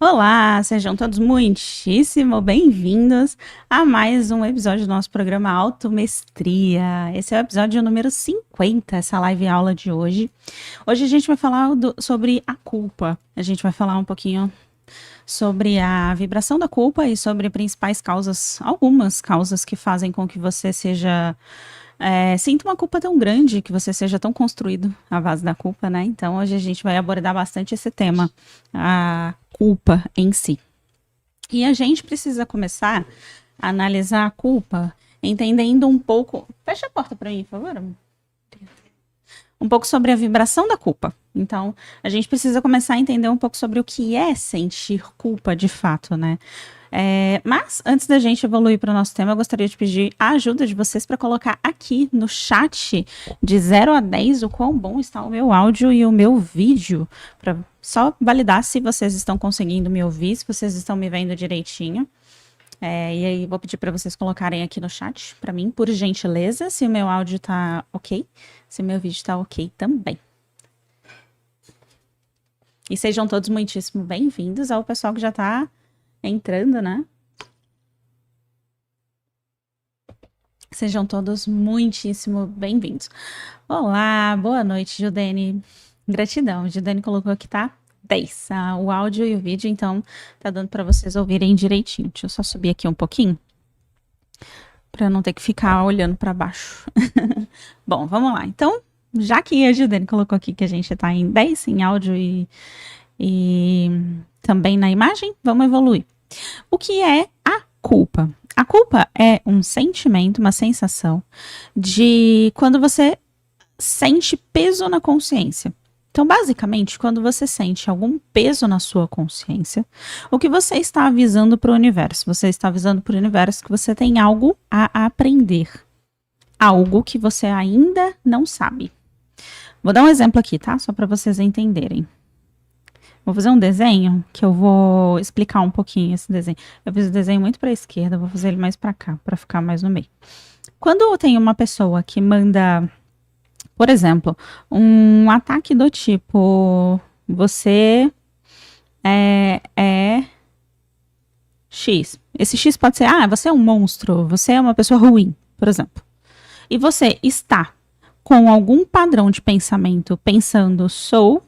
Olá, sejam todos muitíssimo bem-vindos a mais um episódio do nosso programa Automestria. Esse é o episódio número 50, essa live aula de hoje. Hoje a gente vai falar sobre a culpa. A gente vai falar um pouquinho sobre a vibração da culpa e sobre principais causas, algumas causas que fazem com que você sinta uma culpa tão grande, que você seja tão construído à base da culpa, né? Então hoje a gente vai abordar bastante esse tema, a culpa em si. E a gente precisa começar a analisar a culpa, entendendo um pouco. Fecha a porta para mim, por favor. Um pouco sobre a vibração da culpa. Então, a gente precisa começar a entender um pouco sobre o que é sentir culpa de fato, né? Mas, antes da gente evoluir para o nosso tema, eu gostaria de pedir a ajuda de vocês para colocar aqui no chat de 0 a 10 o quão bom está o meu áudio e o meu vídeo, para só validar se vocês estão conseguindo me ouvir, se vocês estão me vendo direitinho. E aí, vou pedir para vocês colocarem aqui no chat, para mim, por gentileza, se o meu áudio tá ok, se o meu vídeo tá ok também. E sejam todos muitíssimo bem-vindos ao pessoal que já tá entrando, né? Sejam todos muitíssimo bem-vindos. Olá, boa noite, Judene. Gratidão. Judene colocou aqui, tá? 10. O áudio e o vídeo, então, tá dando para vocês ouvirem direitinho. Deixa eu só subir aqui um pouquinho, para não ter que ficar olhando para baixo. Bom, vamos lá. Então, já que a Judene colocou aqui que a gente tá em 10 em áudio e também na imagem, vamos evoluir. O que é a culpa? A culpa é um sentimento, uma sensação de quando você sente peso na consciência. Então, basicamente, quando você sente algum peso na sua consciência, o que você está avisando para o universo? Você está avisando para o universo que você tem algo a aprender. Algo que você ainda não sabe. Vou dar um exemplo aqui, tá? Só para vocês entenderem. Vou fazer um desenho que eu vou explicar um pouquinho esse desenho. Eu fiz o desenho muito para a esquerda, vou fazer ele mais para cá, para ficar mais no meio. Quando tem uma pessoa que manda, por exemplo, um ataque do tipo, você é X. Esse X pode ser, você é um monstro, você é uma pessoa ruim, por exemplo. E você está com algum padrão de pensamento pensando, sou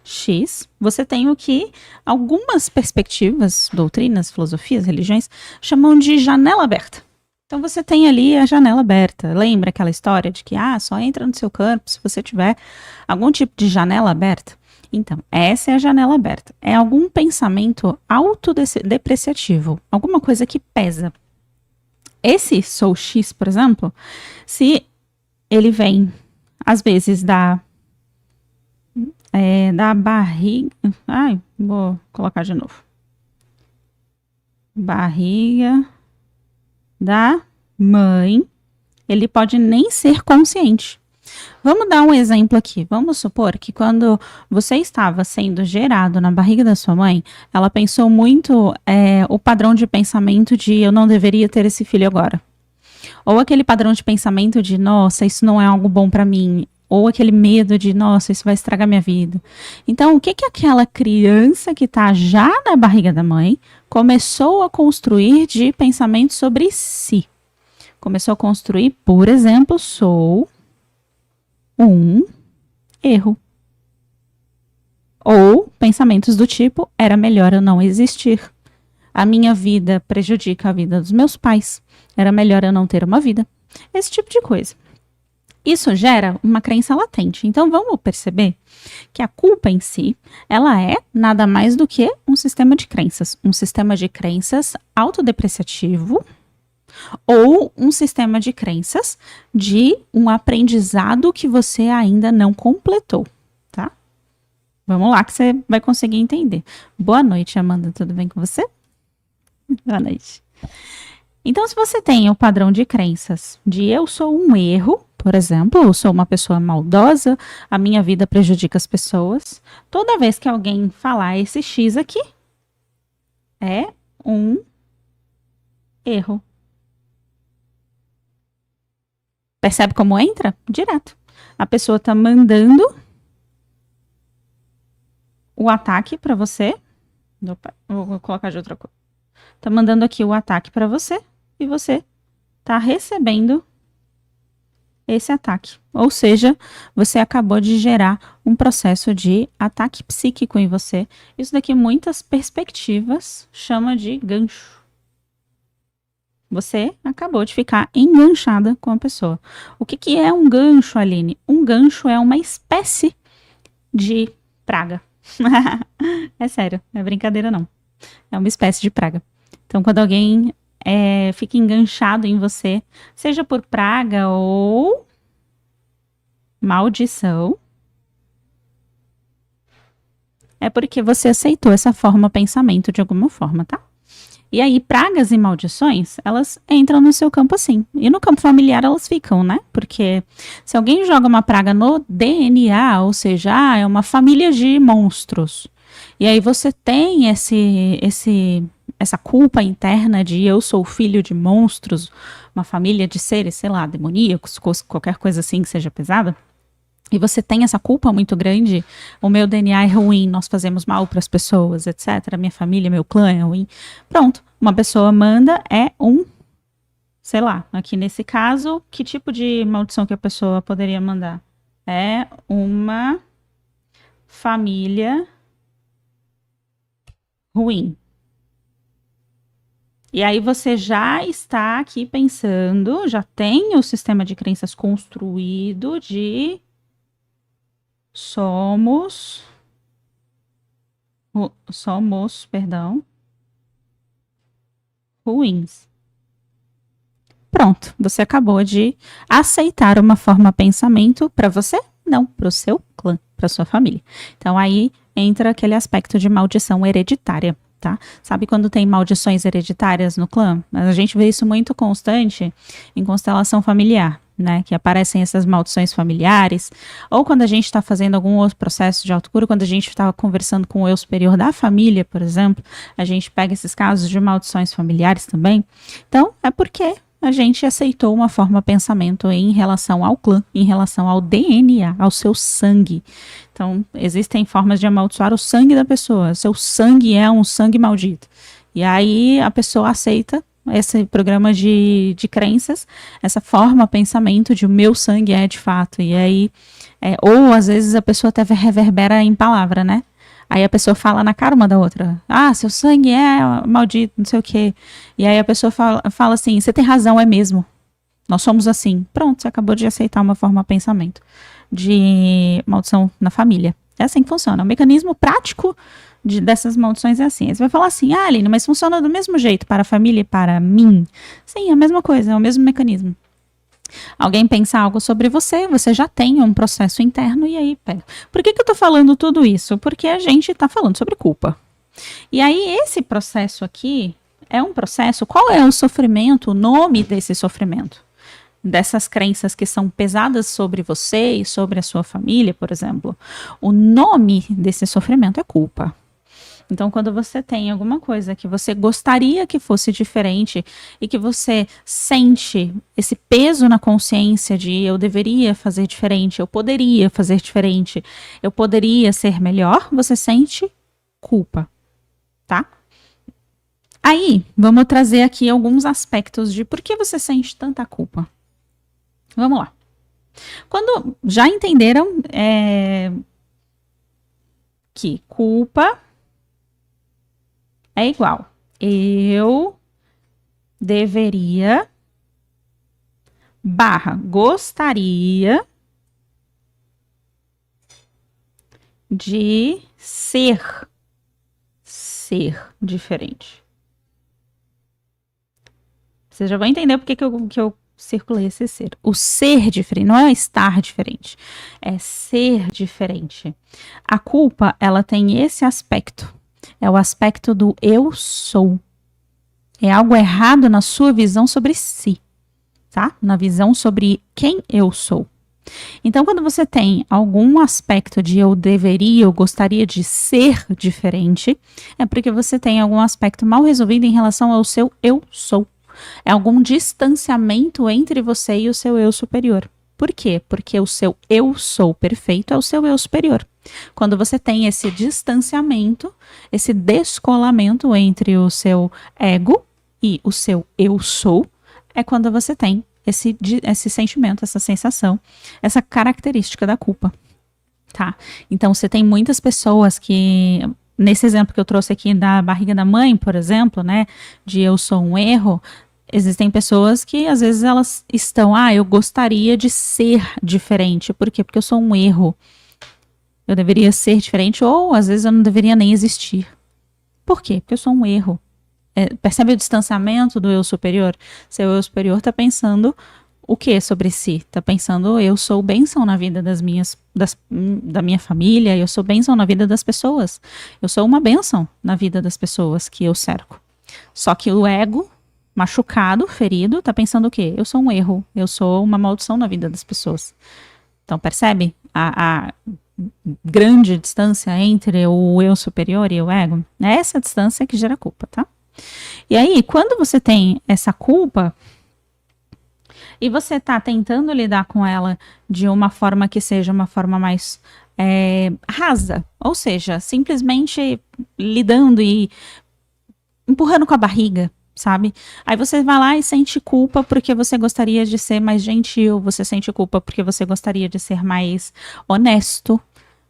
X, você tem o que algumas perspectivas, doutrinas, filosofias, religiões, chamam de janela aberta. Então você tem ali a janela aberta. Lembra aquela história de que só entra no seu campo se você tiver algum tipo de janela aberta? Então, essa é a janela aberta. É algum pensamento autodepreciativo, alguma coisa que pesa. Esse sou X, por exemplo, se ele vem, às vezes, da barriga. Vou colocar de novo. Barriga da mãe. Ele pode nem ser consciente. Vamos dar um exemplo aqui. Vamos supor que quando você estava sendo gerado na barriga da sua mãe, ela pensou muito o padrão de pensamento de eu não deveria ter esse filho agora. Ou aquele padrão de pensamento de nossa, isso não é algo bom para mim. Ou aquele medo de, nossa, isso vai estragar minha vida. Então, o que aquela criança que está já na barriga da mãe começou a construir de pensamento sobre si? Começou a construir, por exemplo, sou um erro. Ou pensamentos do tipo, era melhor eu não existir. A minha vida prejudica a vida dos meus pais. Era melhor eu não ter uma vida. Esse tipo de coisa. Isso gera uma crença latente. Então, vamos perceber que a culpa em si, ela é nada mais do que um sistema de crenças. Um sistema de crenças autodepreciativo ou um sistema de crenças de um aprendizado que você ainda não completou, tá? Vamos lá que você vai conseguir entender. Boa noite, Amanda. Tudo bem com você? Boa noite. Então, se você tem o padrão de crenças de eu sou um erro, por exemplo, eu sou uma pessoa maldosa, a minha vida prejudica as pessoas, toda vez que alguém falar esse X aqui, é um erro. Percebe como entra? Direto. A pessoa está mandando o ataque para você Opa, vou colocar de outra cor. Tá mandando aqui o ataque para você e você tá recebendo esse ataque. Ou seja, você acabou de gerar um processo de ataque psíquico em você. Isso daqui, muitas perspectivas, chama de gancho. Você acabou de ficar enganchada com a pessoa. O que é um gancho, Aline? Um gancho é uma espécie de praga. É sério, não é brincadeira não. É uma espécie de praga. Então, quando alguém fica enganchado em você, seja por praga ou maldição, é porque você aceitou essa forma pensamento de alguma forma, tá? E aí, pragas e maldições, elas entram no seu campo assim. E no campo familiar elas ficam, né? Porque se alguém joga uma praga no DNA, ou seja, é uma família de monstros. E aí você tem essa culpa interna de eu sou filho de monstros, uma família de seres, sei lá, demoníacos, qualquer coisa assim que seja pesada. E você tem essa culpa muito grande, o meu DNA é ruim, nós fazemos mal para as pessoas, etc. Minha família, meu clã é ruim. Pronto, uma pessoa manda sei lá, aqui nesse caso, que tipo de maldição que a pessoa poderia mandar? É uma família ruim. E aí você já está aqui pensando, já tem o sistema de crenças construído de somos, ruins. Pronto, você acabou de aceitar uma forma pensamento para você, não, para o seu clã, para sua família. Então aí entra aquele aspecto de maldição hereditária, tá? Sabe quando tem maldições hereditárias no clã? A gente vê isso muito constante em constelação familiar, né? Que aparecem essas maldições familiares, ou quando a gente está fazendo algum outro processo de autocura, quando a gente está conversando com o eu superior da família, por exemplo, a gente pega esses casos de maldições familiares também. Então, é porque a gente aceitou uma forma de pensamento em relação ao clã, em relação ao DNA, ao seu sangue. Então, existem formas de amaldiçoar o sangue da pessoa. Seu sangue é um sangue maldito. E aí a pessoa aceita esse programa de crenças, essa forma de pensamento de o meu sangue é de fato. E aí, ou às vezes a pessoa até reverbera em palavra, né? Aí a pessoa fala na cara uma da outra. Ah, seu sangue é maldito, não sei o quê. E aí a pessoa fala assim, você tem razão, é mesmo. Nós somos assim. Pronto, você acabou de aceitar uma forma de pensamento de maldição na família. É assim que funciona. O mecanismo prático dessas maldições é assim. Você vai falar assim, ah, Aline, mas funciona do mesmo jeito para a família e para mim? Sim, é a mesma coisa, é o mesmo mecanismo. Alguém pensa algo sobre você, você já tem um processo interno e aí pega. Por que eu tô falando tudo isso? Porque a gente tá falando sobre culpa. E aí esse processo aqui é um processo, qual é o sofrimento, o nome desse sofrimento? Dessas crenças que são pesadas sobre você e sobre a sua família, por exemplo. O nome desse sofrimento é culpa. Então, quando você tem alguma coisa que você gostaria que fosse diferente e que você sente esse peso na consciência de eu deveria fazer diferente, eu poderia fazer diferente, eu poderia ser melhor, você sente culpa, tá? Aí, vamos trazer aqui alguns aspectos de por que você sente tanta culpa. Vamos lá. Quando já entenderam que culpa é igual. Eu deveria gostaria de ser diferente. Vocês já vão entender por que eu circulei esse ser. O ser diferente, não é estar diferente, é ser diferente. A culpa, ela tem esse aspecto. É o aspecto do eu sou. É algo errado na sua visão sobre si, tá? Na visão sobre quem eu sou. Então, quando você tem algum aspecto de eu deveria, eu gostaria de ser diferente, é porque você tem algum aspecto mal resolvido em relação ao seu eu sou. É algum distanciamento entre você e o seu eu superior. Por quê? Porque o seu eu sou perfeito é o seu eu superior. Quando você tem esse distanciamento, esse descolamento entre o seu ego e o seu eu sou, é quando você tem esse sentimento, essa sensação, essa característica da culpa. Tá? Então, você tem muitas pessoas que, nesse exemplo que eu trouxe aqui da barriga da mãe, por exemplo, né, de eu sou um erro, existem pessoas que, às vezes, elas estão, eu gostaria de ser diferente. Por quê? Porque eu sou um erro. Eu deveria ser diferente, ou, às vezes, eu não deveria nem existir. Por quê? Porque eu sou um erro. Percebe o distanciamento do eu superior? Seu eu superior está pensando o que sobre si? Está pensando, eu sou bênção na vida da minha família, eu sou bênção na vida das pessoas. Eu sou uma bênção na vida das pessoas que eu cerco. Só que o ego, machucado, ferido, está pensando o quê? Eu sou um erro, eu sou uma maldição na vida das pessoas. Então, percebe a grande distância entre o eu superior e o ego? É essa distância que gera culpa, tá? E aí, quando você tem essa culpa e você está tentando lidar com ela de uma forma que seja uma forma mais rasa, ou seja, simplesmente lidando e empurrando com a barriga, sabe? Aí você vai lá e sente culpa porque você gostaria de ser mais gentil, você sente culpa porque você gostaria de ser mais honesto,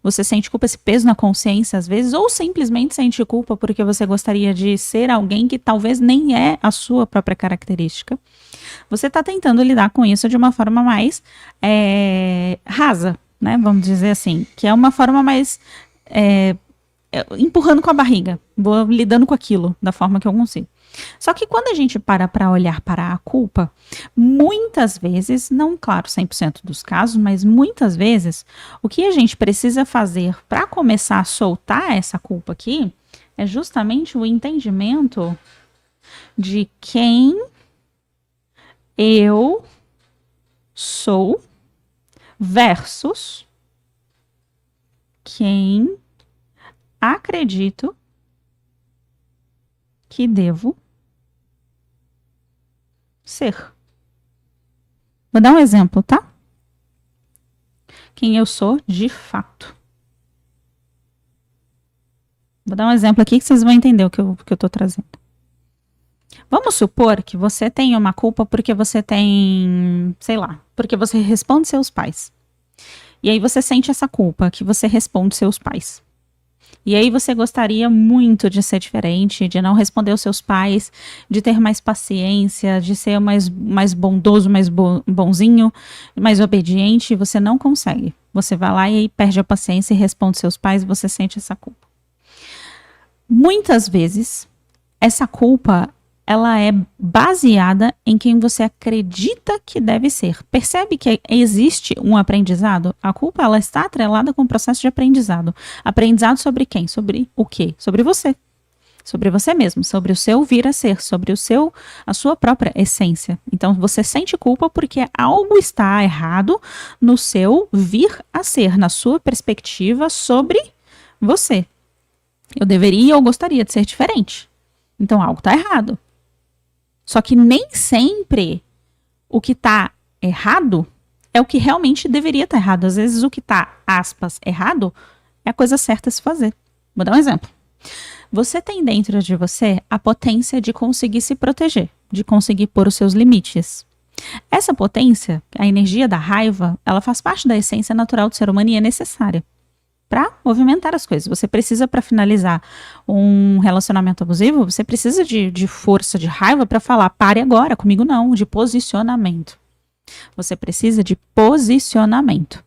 você sente culpa, esse peso na consciência às vezes, ou simplesmente sente culpa porque você gostaria de ser alguém que talvez nem é a sua própria característica. Você está tentando lidar com isso de uma forma mais rasa, né? Vamos dizer assim, que é uma forma mais empurrando com a barriga, vou lidando com aquilo da forma que eu consigo. Só que quando a gente para olhar para a culpa, muitas vezes, não claro 100% dos casos, mas muitas vezes, o que a gente precisa fazer para começar a soltar essa culpa aqui é justamente o entendimento de quem eu sou versus quem acredito que devo ser. Vou dar um exemplo, tá? Quem eu sou de fato. Vou dar um exemplo aqui que vocês vão entender o que eu tô trazendo. Vamos supor que você tem uma culpa porque você tem, sei lá, porque você responde seus pais. E aí você sente essa culpa que você responde seus pais. E aí você gostaria muito de ser diferente, de não responder os seus pais, de ter mais paciência, de ser mais bondoso, mais bonzinho, mais obediente, e você não consegue. Você vai lá e perde a paciência e responde seus pais e você sente essa culpa. Muitas vezes, essa culpa, ela é baseada em quem você acredita que deve ser. Percebe que existe um aprendizado? A culpa, ela está atrelada com o processo de aprendizado. Aprendizado sobre quem? Sobre o quê? Sobre você. Sobre você mesmo, sobre o seu vir a ser, sobre a sua própria essência. Então, você sente culpa porque algo está errado no seu vir a ser, na sua perspectiva sobre você. Eu deveria ou gostaria de ser diferente. Então, algo está errado. Só que nem sempre o que está errado é o que realmente deveria estar errado. Às vezes o que está, aspas, errado é a coisa certa a se fazer. Vou dar um exemplo. Você tem dentro de você a potência de conseguir se proteger, de conseguir pôr os seus limites. Essa potência, a energia da raiva, ela faz parte da essência natural do ser humano e é necessária para movimentar as coisas. Você precisa, para finalizar um relacionamento abusivo, você precisa de força, de raiva para falar, pare agora, comigo não, de posicionamento. Você precisa de posicionamento.